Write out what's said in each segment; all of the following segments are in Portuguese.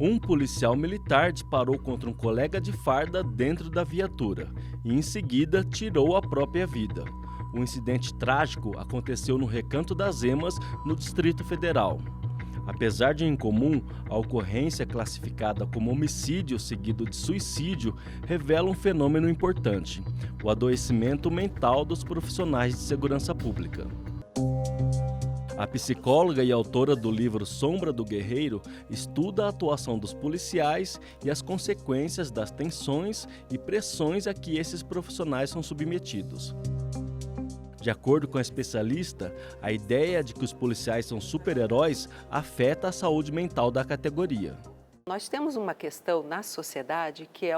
Um policial militar disparou contra um colega de farda dentro da viatura e, em seguida, tirou a própria vida. O incidente trágico aconteceu no Recanto das Emas, no Distrito Federal. Apesar de incomum, a ocorrência classificada como homicídio seguido de suicídio revela um fenômeno importante: o adoecimento mental dos profissionais de segurança pública. A psicóloga e autora do livro Sombra do Guerreiro estuda a atuação dos policiais e as consequências das tensões e pressões a que esses profissionais são submetidos. De acordo com a especialista, a ideia de que os policiais são super-heróis afeta a saúde mental da categoria. Nós temos uma questão na sociedade que é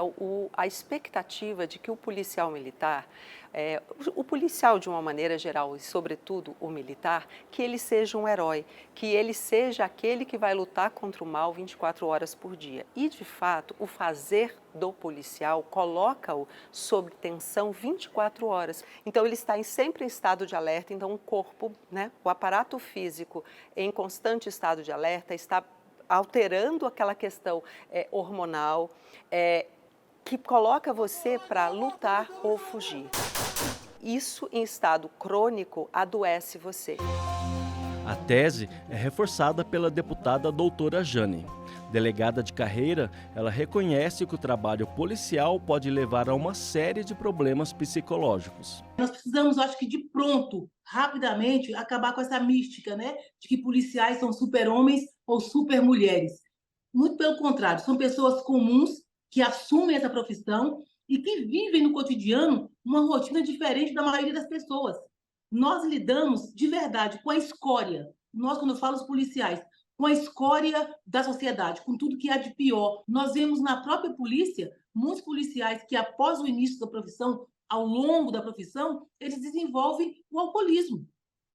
a expectativa de que o policial militar, o policial de uma maneira geral e sobretudo o militar, que ele seja um herói, que ele seja aquele que vai lutar contra o mal 24 horas por dia. E de fato, o fazer do policial coloca-o sob tensão 24 horas. Então ele está sempre em estado de alerta, então o corpo, o aparato físico em constante estado de alerta está alterando aquela questão hormonal, que coloca você para lutar ou fugir. Isso, em estado crônico, adoece você. A tese é reforçada pela deputada doutora Jane. Delegada de carreira, ela reconhece que o trabalho policial pode levar a uma série de problemas psicológicos. Nós precisamos, acho que de pronto, rapidamente, acabar com essa mística, de que policiais são super-homens ou super-mulheres. Muito pelo contrário, são pessoas comuns que assumem essa profissão e que vivem no cotidiano uma rotina diferente da maioria das pessoas. Nós lidamos de verdade com a escória. Nós, quando eu falo os policiais, com a escória da sociedade, com tudo que há de pior. Nós vemos na própria polícia muitos policiais que, após o início da profissão, ao longo da profissão, eles desenvolvem o alcoolismo,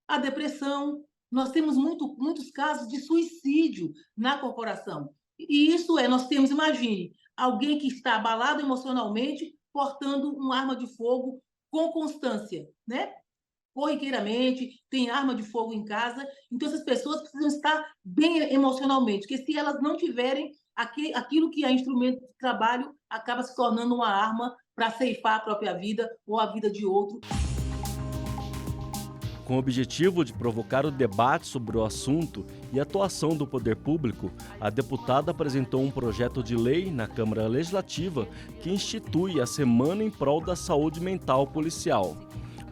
a depressão. Nós temos muitos casos de suicídio na corporação. E isso nós temos, imagine, alguém que está abalado emocionalmente, portando uma arma de fogo com constância, corriqueiramente, tem arma de fogo em casa. Então, essas pessoas precisam estar bem emocionalmente, porque se elas não tiverem, aquilo que é instrumento de trabalho acaba se tornando uma arma para ceifar a própria vida ou a vida de outro. Com o objetivo de provocar o debate sobre o assunto e a atuação do poder público, a deputada apresentou um projeto de lei na Câmara Legislativa que institui a Semana em Prol da Saúde Mental Policial.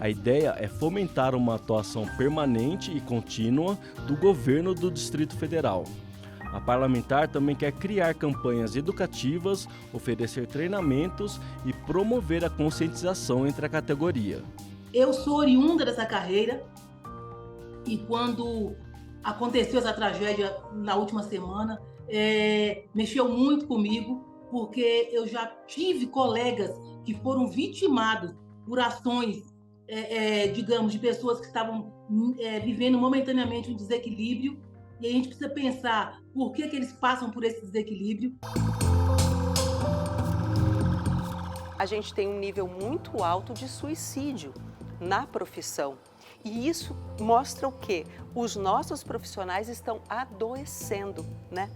A ideia é fomentar uma atuação permanente e contínua do governo do Distrito Federal. A parlamentar também quer criar campanhas educativas, oferecer treinamentos e promover a conscientização entre a categoria. Eu sou oriunda dessa carreira e quando aconteceu essa tragédia na última semana, mexeu muito comigo, porque eu já tive colegas que foram vitimados por ações, digamos, de pessoas que estavam vivendo momentaneamente um desequilíbrio, e a gente precisa pensar por que eles passam por esse desequilíbrio. A gente tem um nível muito alto de suicídio na profissão. E isso mostra o quê? Os nossos profissionais estão adoecendo,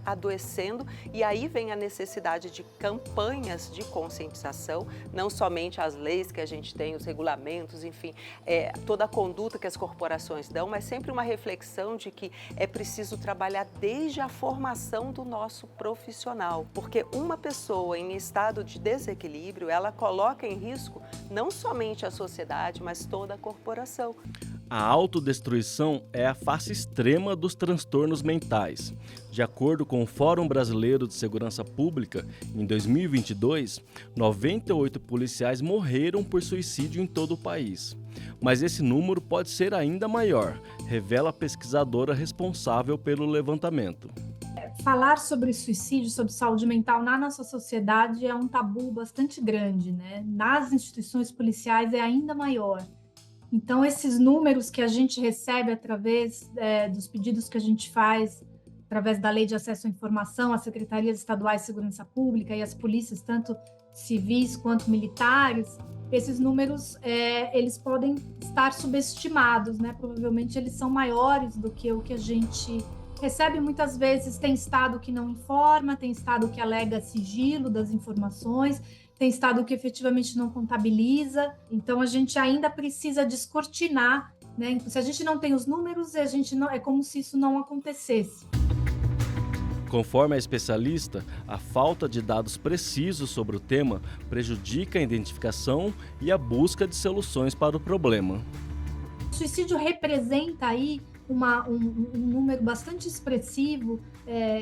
Adoecendo, e aí vem a necessidade de campanhas de conscientização, não somente as leis que a gente tem, os regulamentos, enfim, toda a conduta que as corporações dão, mas sempre uma reflexão de que é preciso trabalhar desde a formação do nosso profissional, porque uma pessoa em estado de desequilíbrio, ela coloca em risco não somente a sociedade, mas toda a corporação. A autodestruição é a face extrema dos transtornos mentais. De acordo com o Fórum Brasileiro de Segurança Pública, em 2022, 98 policiais morreram por suicídio em todo o país. Mas esse número pode ser ainda maior, revela a pesquisadora responsável pelo levantamento. Falar sobre suicídio, sobre saúde mental na nossa sociedade é um tabu bastante grande, Nas instituições policiais é ainda maior. Então, esses números que a gente recebe através dos pedidos que a gente faz, através da Lei de Acesso à Informação, as Secretarias Estaduais de Segurança Pública e as polícias, tanto civis quanto militares, esses números eles podem estar subestimados, Provavelmente eles são maiores do que o que a gente recebe muitas vezes, tem estado que não informa, tem estado que alega sigilo das informações, tem estado que efetivamente não contabiliza, então a gente ainda precisa descortinar, né? Então, se a gente não tem os números, a gente não, é como se isso não acontecesse. Conforme a especialista, a falta de dados precisos sobre o tema prejudica a identificação e a busca de soluções para o problema. O suicídio representa aí um número bastante expressivo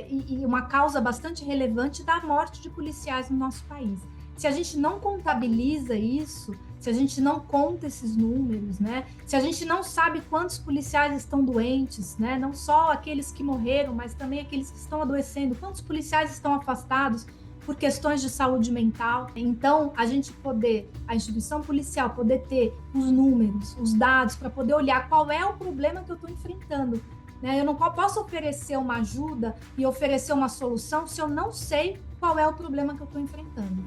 e uma causa bastante relevante da morte de policiais no nosso país. Se a gente não contabiliza isso, se a gente não conta esses números, né? Se a gente não sabe quantos policiais estão doentes, né? Não só aqueles que morreram, mas também aqueles que estão adoecendo, quantos policiais estão afastados por questões de saúde mental. Então, a instituição policial poder ter os números, os dados, para poder olhar qual é o problema que eu estou enfrentando. Né? Eu não posso oferecer uma ajuda e oferecer uma solução se eu não sei qual é o problema que eu estou enfrentando.